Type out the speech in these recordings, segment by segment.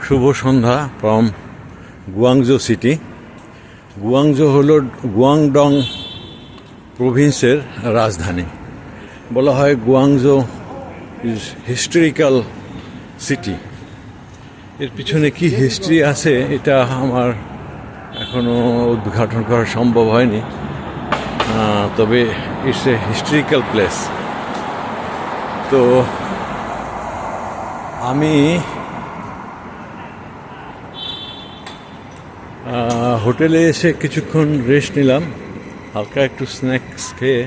শুভ সন্ধ্যা from Guangzhou city. Guangzhou হলো Guangdong প্রভিন্সের রাজধানী। বলা হয় গুয়াংজো ইজ হিস্টোরিক্যাল সিটি। এর পিছনে কি হিস্ট্রি আছে এটা আমার এখনও উদ্ঘাটন করা সম্ভব হয়নি, তবে ইটস এ হিস্ট্রিক্যাল প্লেস। তো আমি হোটেলে এসে কিছুক্ষণ রেস্ট নিলাম, হালকা একটু স্ন্যাক্স খেয়ে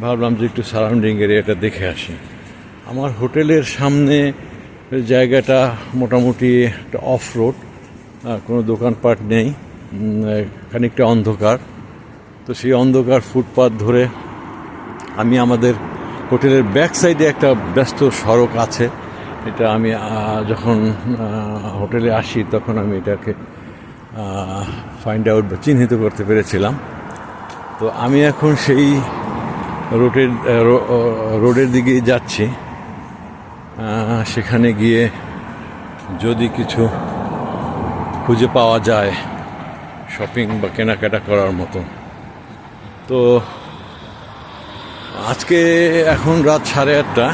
ভাবলাম যে একটু সারাউন্ডিং এরিয়াটা দেখে আসি। আমার হোটেলের সামনে জায়গাটা মোটামুটি একটা অফ রোড, কোনো দোকানপাট নেই, খানিকটা অন্ধকার। তো সেই অন্ধকার ফুটপাথ ধরে আমি আমাদের হোটেলের ব্যাক সাইডে একটা ব্যস্ত সড়ক আছে, এটা আমি যখন হোটেলে আসি তখন আমি এটাকে ফাইন্ড আউট বা চিহ্নিত করতে পেরেছিলাম। তো আমি এখন সেই রোডের দিকেই যাচ্ছি। সেখানে গিয়ে যদি কিছু খুঁজে পাওয়া যায় শপিং বা কেনাকাটা করার মতো। তো আজকে এখন রাত 8:30,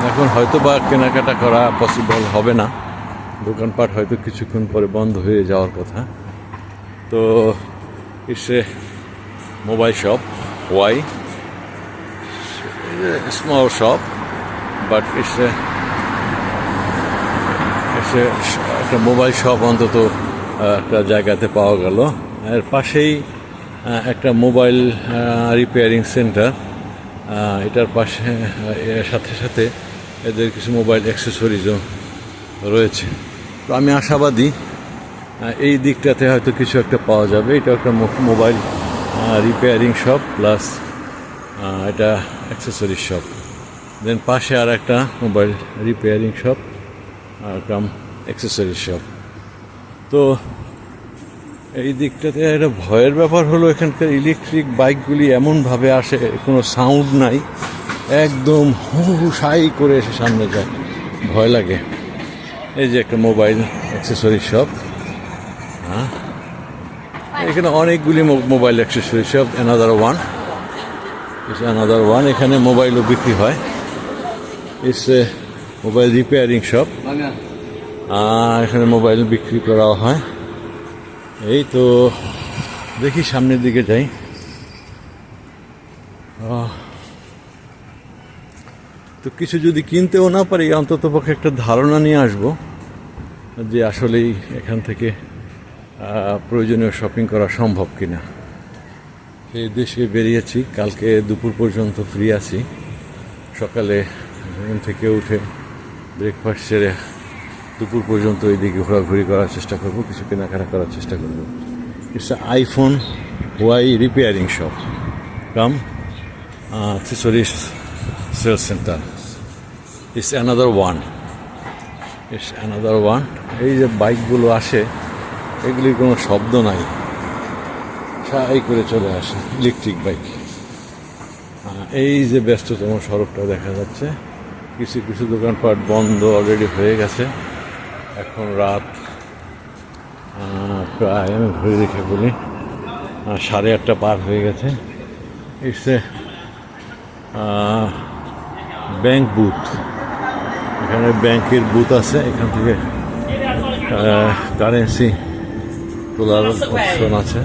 এখন হয়তো বা কেনাকাটা করা পসিবল হবে না, দোকানপাট হয়তো কিছুক্ষণ পরে বন্ধ হয়ে যাওয়ার কথা। তো it's a mobile shop, why small shop, but it's একটা মোবাইল শপ অন্তত একটা জায়গাতে পাওয়া গেল। এর পাশেই একটা মোবাইল রিপেয়ারিং সেন্টার, এটার পাশে সাথে সাথে এদের কিছু মোবাইল অ্যাক্সেসরিজও রয়েছে। তো আমি আশাবাদী এই দিকটাতে হয়তো কিছু একটা পাওয়া যাবে। এটা একটা মোবাইল রিপেয়ারিং শপ প্লাস এটা অ্যাক্সেসরিজ শপ। দেন পাশে আর একটা mobile repairing shop cum accessories shop. তো এই দিকটাতে একটা ভয়ের ব্যাপার হলো এখানকার ইলেকট্রিক বাইকগুলি এমনভাবে আসে, কোনো সাউন্ড নাই, একদম হুসাই করে এসে সামনে যায়, ভয় লাগে। এই যে একটা মোবাইল অ্যাক্সেসরিজ শপ, এখানে অনেকগুলি mobile accessories shop. Another one, এখানে মোবাইলও বিক্রি হয়। It's a mobile repairing shop, এখানে মোবাইল বিক্রি করা হয়। এই তো দেখি সামনের দিকে যাই। তো কিছু যদি কিনতেও না পারি, অন্তত পক্ষে একটা ধারণা নিয়ে আসবো যে আসলেই এখান থেকে প্রয়োজনীয় শপিং করা সম্ভব কিনা। সেই উদ্দেশ্যে বেরিয়েছি। কালকে দুপুর পর্যন্ত ফ্রি আছি। সকালে ঘুম থেকে উঠে ব্রেকফাস্ট সেরে দুপুর পর্যন্ত এইদিকে ঘোরাঘুরি করার চেষ্টা করব, কিছু কেনাকাটা করার চেষ্টা করব। It's iPhone why repairing shop cum accessories sale centre. It's another one. এই যে বাইকগুলো আসে, এগুলির কোনো শব্দ নাই, সাই করে চলে আসে ইলেকট্রিক বাইক। এই যে ব্যস্ততম সড়কটা দেখা যাচ্ছে, কিছু কিছু দোকানপাট বন্ধ অলরেডি হয়ে গেছে। এখন রাত প্রায়, আমি ঘুরে দেখে বলি, 8:30 পার হয়ে গেছে। ইটস এ ব্যাংক বুথ, এখানে ব্যাংকের বুথ আছে, এখান থেকে কারেন্সি তোলার অপশন আছে।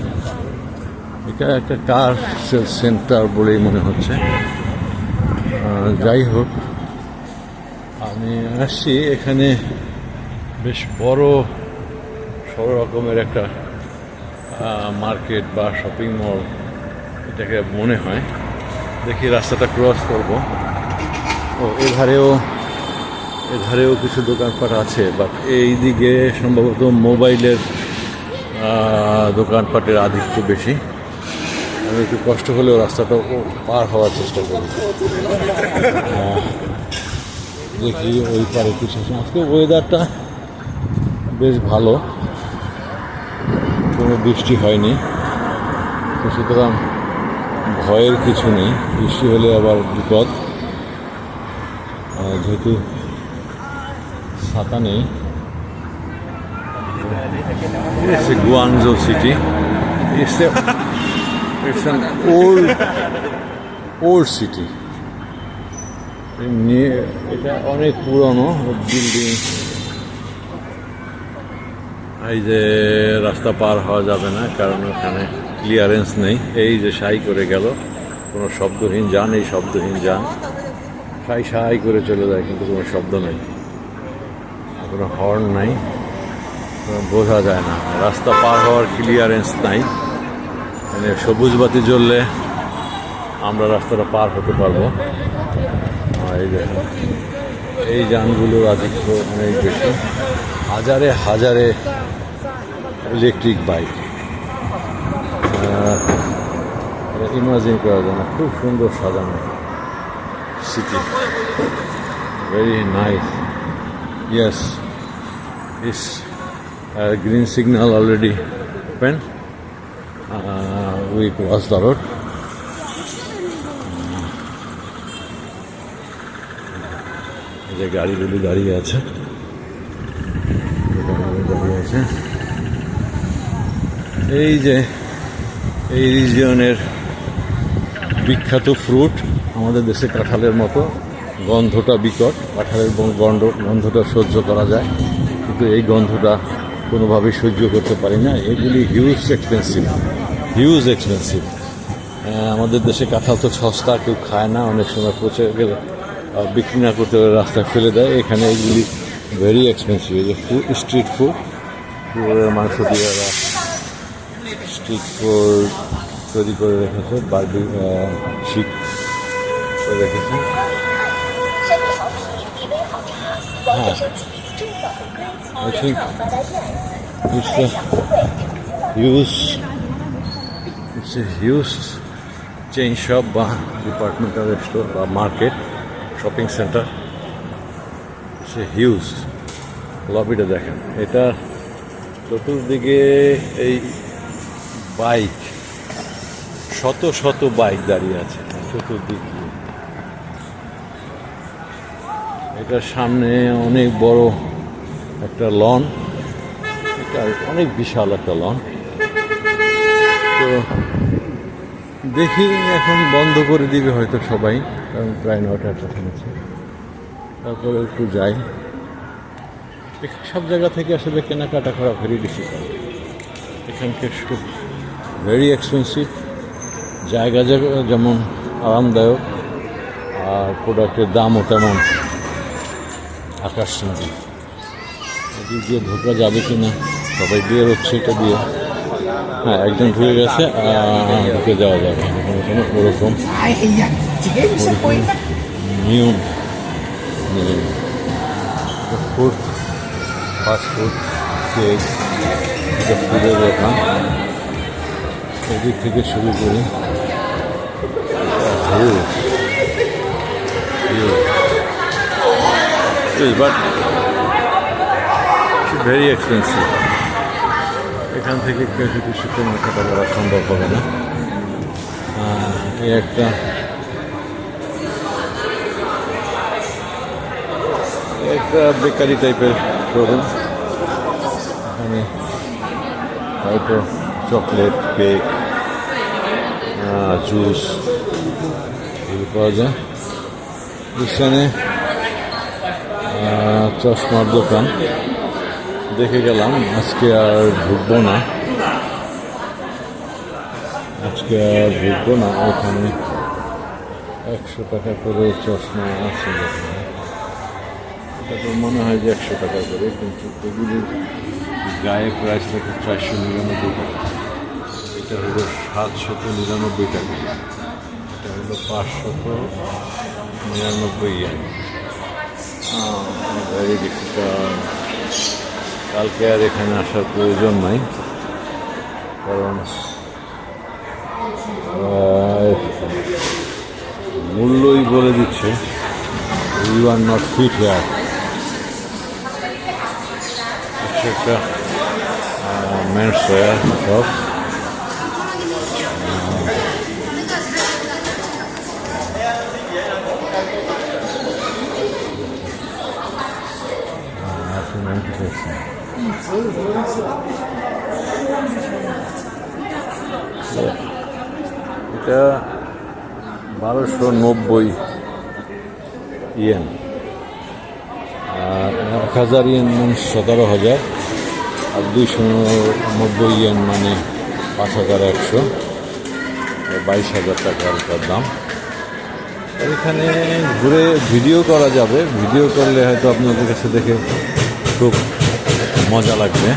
এটা একটা কার সেল সেন্টার বলেই মনে হচ্ছে। যাই হোক, আমি আসছি, এখানে বেশ বড় সড় রকমের একটা মার্কেট বা শপিং মল এটাকে মনে হয়। দেখি রাস্তাটা ক্রস করব। ও এধারেও কিছু দোকানপাট আছে, বাট এই দিকে সম্ভবত মোবাইলের দোকানপাটের আধিক্য বেশি। আমি একটু কষ্ট হলেও রাস্তাটা পার হওয়ার চেষ্টা করি। দেখি ওই পারে কিছু। আজকে ওয়েদারটা বেশ ভালো, কোনো বৃষ্টি হয়নি, সুতরাং ভয়ের কিছু নেই। বৃষ্টি হলে আবার বিপদ, যেহেতু ছাতা নেই It's a Guangzhou city. It's an old city. এটা অনেক পুরনো বিল্ডিং। এই যে রাস্তা পার হওয়া যাবে না, কারণ ওখানে ক্লিয়ারেন্স নেই। এই যে সাই করে গেল, কোনো শব্দহীন যান, এই শব্দহীন যান সাই করে চলে যায়, কিন্তু কোনো শব্দ নেই, কোনো হর্ন নাই, বোঝা যায় না। রাস্তা পার হওয়ার ক্লিয়ারেন্স নাই, মানে সবুজ বাতি জ্বললে আমরা রাস্তাটা পার হতে পারবো। এই দেখুন, এই যানগুলোর আধিক্য অনেক বেশি, হাজারে হাজারে ইলেকট্রিক বাইক, ইমাজিন করা যায় না। খুব সুন্দর সাজানো city, very nice. Yes, is green signal already open, we cross the road. যে গাড়িগুলি দাঁড়িয়ে আছে, এই যে এই রিজিয়নের বিখ্যাত ফ্রুট, আমাদের দেশে কাঁঠালের মতো গন্ধটা বিকট, কাঁঠালের গন্ধটা সহ্য করা যায়, কিন্তু এই গন্ধটা কোনোভাবেই সহ্য করতে পারি না। এগুলি হিউজ এক্সপেন্সিভ। আমাদের দেশে কাঁঠাল তো সস্তা, কেউ খায় না, অনেক সময় পচে গেলে বিক্রি না করতে রাস্তায় ফেলে দেয়। এখানে এগুলি ভেরি এক্সপেন্সিভ। এই যে স্ট্রিট ফুডের মাংস দিয়ে স্ট্রিট ফুড তৈরি করে রেখেছে, বারবি শিক করে রেখেছে। হ্যাঁ, I think it's a huge chain shop বা ডিপার্টমেন্টাল স্টোর বা মার্কেট, শপিং সেন্টার। সে হিউজ। লবিটা দেখেন, এটা চতুর্দিকে এই বাইক, শত শত বাইক দাঁড়িয়ে আছে চতুর্দিকে। এটার সামনে অনেক বড় একটা লন, এটা অনেক বিশাল একটা লন। তো দেখি এখন বন্ধ করে দিবে হয়তো সবাই, কারণ প্রায় 9টা শুনেছে। তারপরে একটু যাই। সব জায়গা থেকে আসলে কেনাকাটা করা ভেরি ডিফিকাল্ট। এখানকার সব ভেরি এক্সপেন্সিভ। জায়গা যেমন আরামদায়ক, আর প্রোডাক্টের দামও তেমন আকাশচুম্বী। এদিক দিয়ে ঢোকা যাবে কি না, সবাই বের হচ্ছে এটা দিয়ে। হ্যাঁ, একজন ঢুকে গেছে, ঢুকে যাওয়া যাবে, কোনো ওরকম নিয়ম নেই। ফুড, ফাস্টফুড, কেক, এটা ফুডের দোকান। এদিক থেকে শুরু করি, বাট ভেরি এক্সপেন্সিভ। এখান থেকে কিছু কেনাকাটা করা সম্ভব হবে না। এই একটা বেকারি টাইপের শোরুম, এখানে হয়তো চকলেট, কেক, জুস এগুলো পাওয়া যায়। এখানে চশমার দোকান দেখে গেলাম, আজকে আর ঢুকবো না। এখানে 100 টাকা করে চশমা আছে। এটা তো মনে হয় যে 100 টাকা করে, কিন্তু এগুলির গায়ে প্রাইস থাকে 499 টাকা। এটা হলো 799 টাকা, এটা হলো 599 ইয়েন। Very difficult. কালকে আর এখানে আসার প্রয়োজন নাই, কারণ মূল্যই বলে দিচ্ছে you are not fit here. একটা মেন্স ওয়্যার শপ। এটা 1290 ইয়েন, আর 1000 ইয়েন মানে 17,000, আর 290 ইয়েন মানে 5100, 22,000 টাকার তার দাম। এখানে ঘুরে ভিডিও করা যাবে, ভিডিও করলে হয়তো আপনাদের কাছে দেখে খুব মজা লাগবে।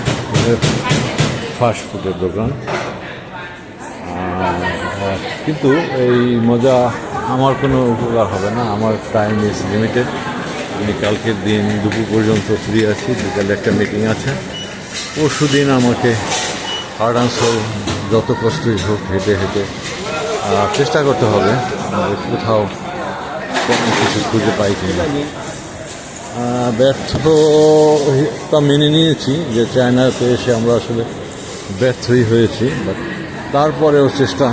ফাস্ট ফুডের দোকান, কিন্তু এই মজা আমার কোনো উপকার হবে না, আমার টাইম ইজ লিমিটেড। আমি কালকের দিন দুপুর পর্যন্ত ফ্রি আছি, বিকালে একটা মিটিং আছে। পরশু দিন আমাকে হার্ড অ্যান্ড সোল যত কষ্টই হোক হেঁটে হেঁটে চেষ্টা করতে হবে কোথাও কোনো কিছু খুঁজে পাই কিনা। ব্যর্থতা মেনে নিয়েছি যে চায়নাতে এসে আমরা আসলে ব্যর্থই হয়েছি, বাট তারপরেও চেষ্টা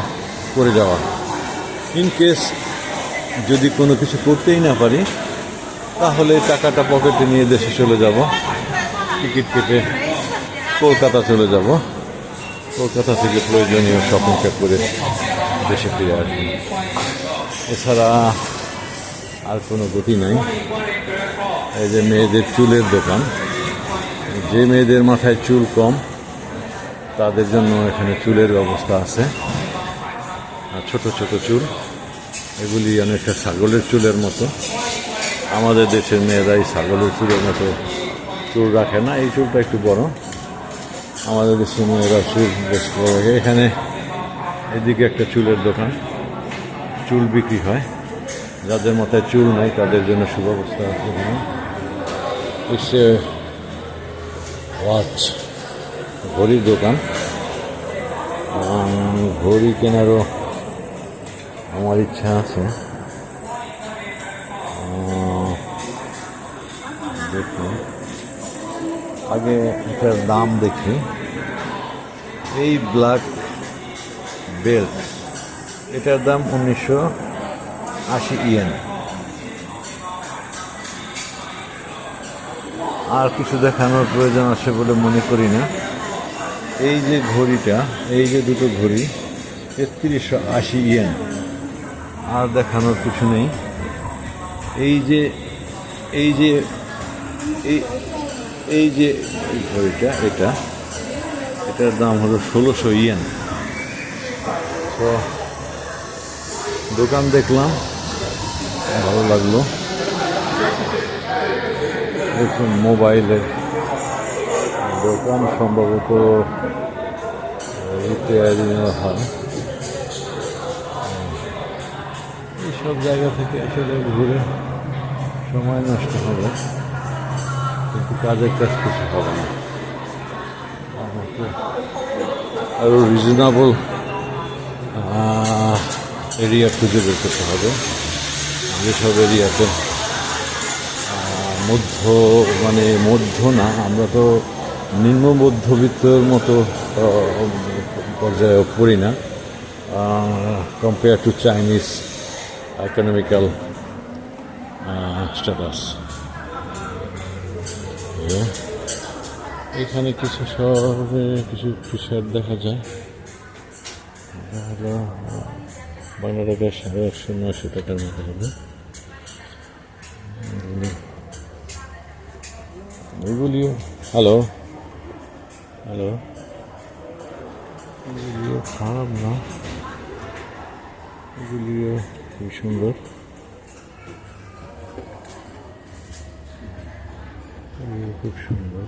করে যাওয়া। ইন কেস যদি কোনো কিছু করতেই না পারি, তাহলে টাকাটা পকেটে নিয়ে দেশে চলে যাব, টিকিট কেটে কলকাতা চলে যাব, কলকাতা থেকে প্রয়োজনীয় শপিং করে দেশে ফিরে আসবো। এছাড়া আর কোনো গতি নাই। এই যে মেয়েদের চুলের দোকান, যে মেয়েদের মাথায় চুল কম তাদের জন্য এখানে চুলের ব্যবস্থা আছে। আর ছোট ছোট চুল, এগুলি অনেকটা ছাগলের চুলের মতো। আমাদের দেশের মেয়েরাই ছাগলের চুলের মতো চুল রাখে না, এই চুলটা একটু বড়। আমাদের দেশের মেয়েরা চুল বেশ বড় রাখে। এখানে এদিকে একটা চুলের দোকান, চুল বিক্রি হয়। যাদের মাথায় চুল নাই তাদের জন্য সুব্যবস্থা আছে। ওয়াচ, ঘড়ির দোকান। ঘড়ি কেনারও আমার ইচ্ছা আছে। দেখি আগে এটার দাম দেখি। এই ব্ল্যাক বেল্ট, এটার দাম 1980 ইয়েন। আর কিছু দেখানোর প্রয়োজন আছে বলে মনে করি না। এই যে ঘড়িটা, এই যে দুটো ঘড়ি, 3380 ইয়েন। আর দেখানোর কিছু নেই। এই যে এই যে এই যে ঘড়িটা, এটার দাম হলো 1600 ইয়েন। তো দোকান দেখলাম, ভালো লাগলো। দেখুন মোবাইলের দোকান, সম্ভবত রিপেয়ারিং হয়। এইসব জায়গা থেকে আসলে ঘুরে সময় নষ্ট হবে, কিন্তু কাজের কাজ কিছু হবে না। আমাকে আরও রিজনেবল এরিয়া খুঁজে বের করতে হবে, যেসব এরিয়াতে মধ্য না, আমরা তো নিম্ন মধ্যবিত্তের মতো পর্যায়ে পড়ি না compare to Chinese economical status. এখানে কিছু শহরে কিছু ফিশার দেখা যায়, হলো বাংলা টাকায় 850-900 টাকার মতো হবে। এগুলিও হ্যালো এগুলিও খারাপ না, এগুলিও খুব সুন্দর। খুব সুন্দর।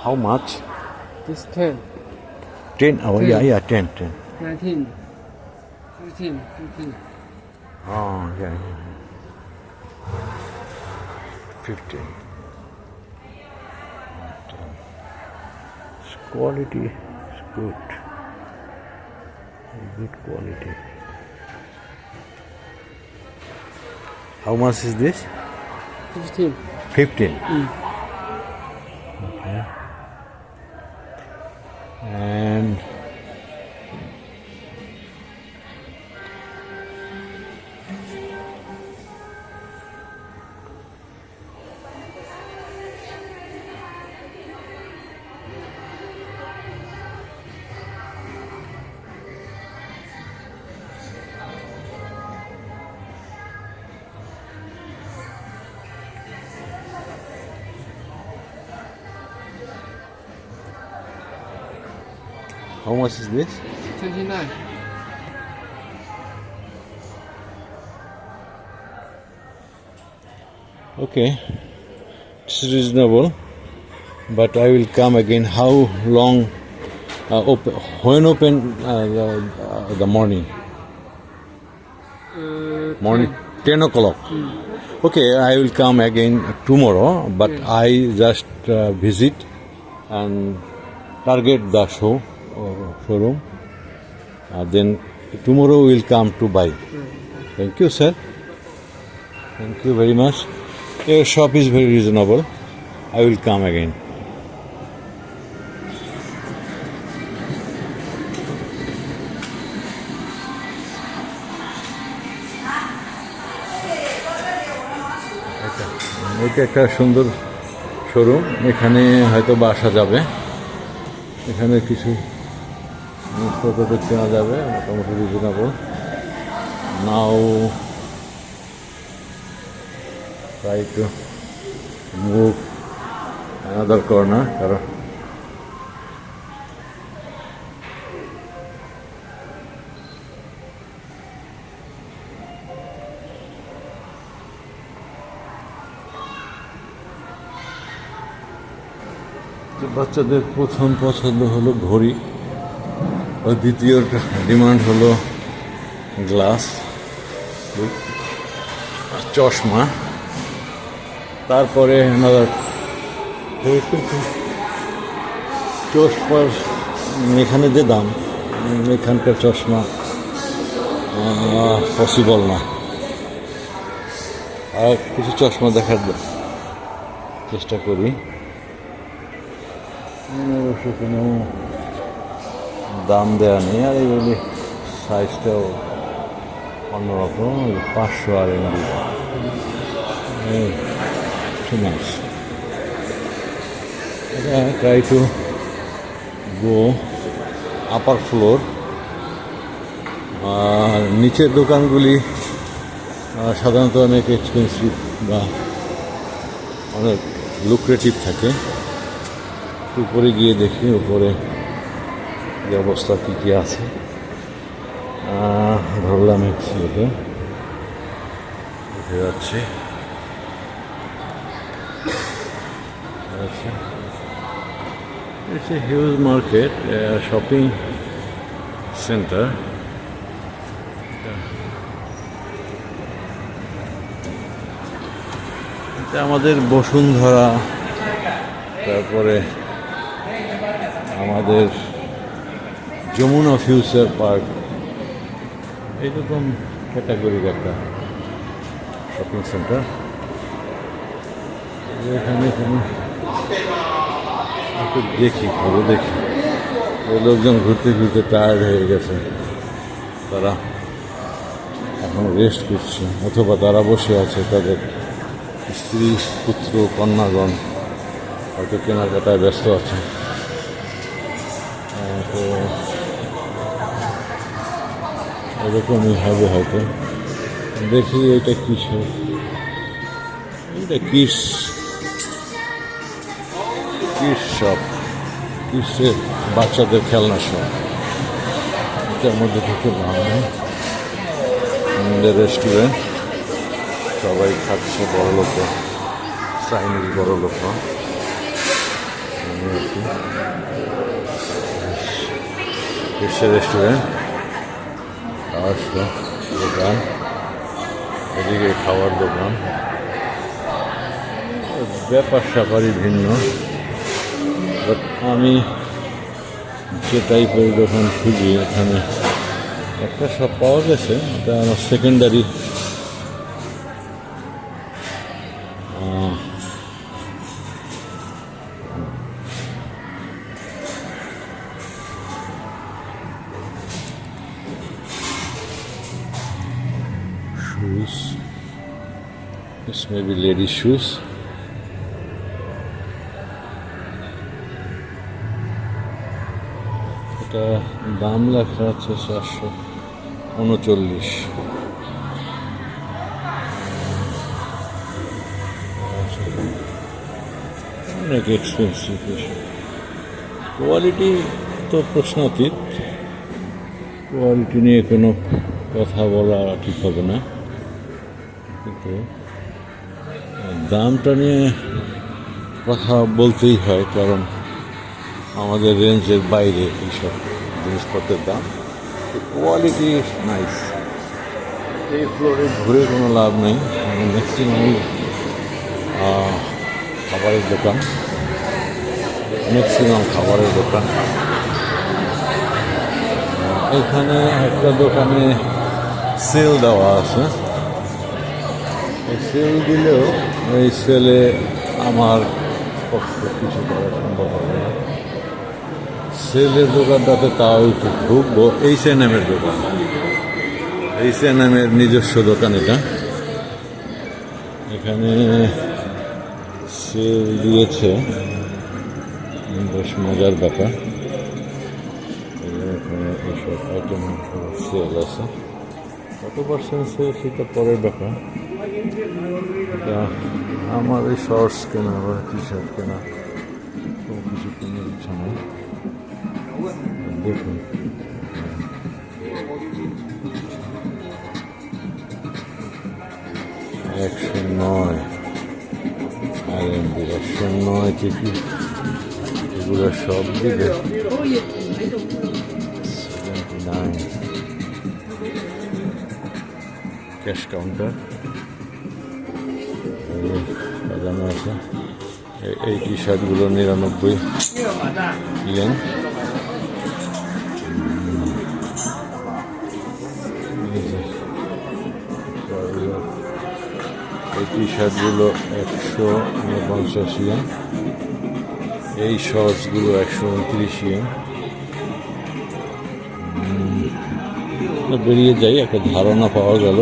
How much? This 10, 10. Oh, yeah, 10. 19, 15, 15. Oh, yeah. 15. quality is good. Good quality. How much is this? 15. 15. Okay. And how much is this? 29. Okay, it's reasonable, but I will come again. How long? Open, when open the morning? Morning, 10 o'clock. Okay, I will come again tomorrow, but I just visit and target the showroom. Then tomorrow we will come to buy. Thank you, sir. Thank you very much. Your shop is very reasonable. I will come again. এটা একটা সুন্দর showroom, এখানে হয়তো বা আসা যাবে। এখানে কিছু জিনিসপত্র কেনা যাবে, মোটামুটি reasonable. Now try to move another corner কারণ বাচ্চাদের প্রথম পছন্দ হলো ঘড়ি, ও দ্বিতীয় ডিমান্ড হলো গ্লাস, চশমা, তারপরে চশমার এখানে যে দাম, এখানকার চশমা পসিবল না। আর কিছু চশমা দেখার চেষ্টা করি। অবশ্য কোনো দাম দেওয়া নেই, আর এইগুলি সাইজটাও অন্যরকম। 500 RMB। Too much. Okay, try to go upper floor. নিচের দোকানগুলি সাধারণত অনেক এক্সপেন্সিভ বা অনেক লুক্রেটিভ থাকে। উপরে গিয়ে দেখি উপরে যে অবস্থা কী কী আছে। ধরলাম এক্সিতে উঠে যাচ্ছে। It's a huge market, shopping center. এটা আমাদের বসুন্ধরা, তারপরে আমাদের যমুনা ফিউচার পার্ক, এইরকম ক্যাটাগরির একটা শপিং সেন্টার। এখানে একটু দেখি, ঘুরে দেখি। ওই লোকজন ঘুরতে ঘুরতে টায়ার্ড হয়ে গেছে, তারা এখন রেস্ট করছে, অথবা তারা বসে আছে, তাদের স্ত্রী, পুত্র, কন্যাগণ হয়তো কেনাকাটায় ব্যস্ত আছে। তো এরকমই হবে হয়তো। দেখি এটা কিসের, এটা কিস শপ, কিসের বাচ্চাদের খেলনা শপ। এটার মধ্যে থেকে রেস্টুরেন্ট, সবাই খাচ্ছে, বড় লোক, চাইনিজ বড় লোক। রেস্টুরেন্ট, খাওয়ার দোকান, এদিকে খাওয়ার দোকান, ব্যাপার স্যাপারই ভিন্ন। বাট আমি যে টাইপের দোকান খুঁজি এখানে একটা সব পাওয়া গেছে, এটা আমার secondary shoes. This may be lady shoes. এটা দাম লেখা আছে 439। অনেক এক্সপেন্সিভ। কোয়ালিটি তো প্রশ্নাতীত, কোয়ালিটি নিয়ে কোনো কথা বলা ঠিক হবে না, কিন্তু দামটা নিয়ে কথা বলতেই হয়, কারণ আমাদের রেঞ্জের বাইরে এইসব জিনিসপত্রের দাম। Quality nice. এই ফ্লোরে ঘুরে কোনো লাভ নেই, ম্যাক্সিমামই খাবারের দোকান, খাবারের দোকান। এখানে একটা দোকানে সেল দেওয়া আছে, সেল দিলেও এই সেলে আমার পক্ষে কিছু করা সম্ভব হবে না। সেলের দোকানটাতে তাও একটু ঢুকবো। H&M-এর দোকান, H&M-এর নিজস্ব দোকান এটা। এখানে সেল দিয়েছে, বেশ মজার ব্যাপার। এখানে এইসব আইটেম সেল আছে, কত পার্সেন্ট সেল সেটা পরের ব্যাপার। এটা আমার এই শর্টস কেনা বা টি শার্ট কেনা কোনো কিছু কেনার ইচ্ছা নেই। দেখুন $109 RMB, 109 থেকে এগুলো সব দিবে 79। ক্যাশ কাউন্টার সাজানো আছে। এই টি শার্টগুলো 99 ইয়েন। এই টি শার্টগুলো 149 ইয়েন, এই শর্টসগুলো 129 ইয়েন। বেরিয়ে যাই, একটা ধারণা পাওয়া গেল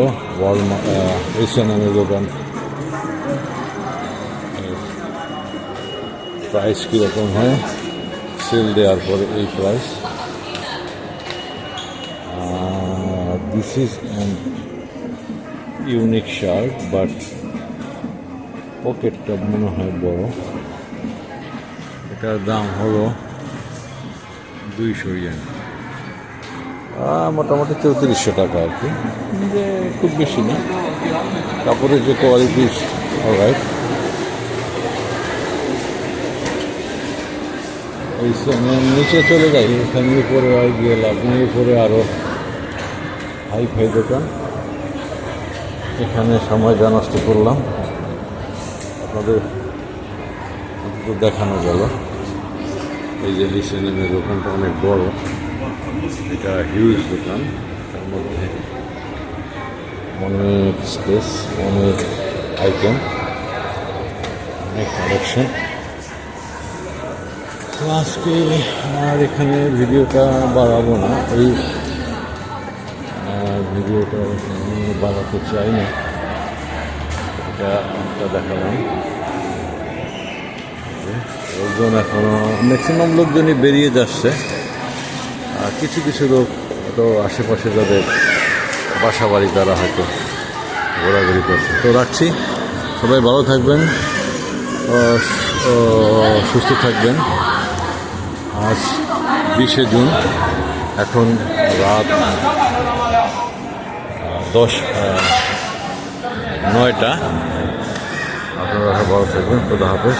H&M-এর দোকান প্রাইস কীরকম হয় সেল দেওয়ার পরে। এই price, this is an unique shirt, but পকেটটা মনে হয় বড়। এটার দাম হলো 200 ইয়েন, মোটামুটি 3400 টাকা আর কি, যে খুব বেশি না। কাপড়ের যে কোয়ালিটি অলরাইট। এই নিচে চলে যাই, এখানে উপরে গিয়ে লাভ নেই। উপরে আরও হাই দোকান, এখানে সময়টা নষ্ট করলাম, আপনাদের দেখানো গেল। এই যে H&M-এর দোকানটা অনেক বড়, এটা হিউজ দোকান, তার মধ্যে অনেক স্পেস, অনেক আইটেম, অনেক কালেকশন। তো আজকে আর এখানে ভিডিওটা বাড়াবো না, এই ভিডিওটা বাড়াতে চাই না, এটা দেখালাম। লোকজন এখনো ম্যাক্সিমাম লোকজনই বেরিয়ে যাচ্ছে, আর কিছু কিছু লোক তো আশেপাশে যাদের বাসা বাড়ি তারা হয়তো ঘোরাঘুরি করছে। তো রাখছি, সবাই ভালো থাকবেন, সুস্থ থাকবেন। আজ 20শে জুন, এখন রাত 9টা। আপনারা ভালো থাকবেন, খোদা হাফেজ।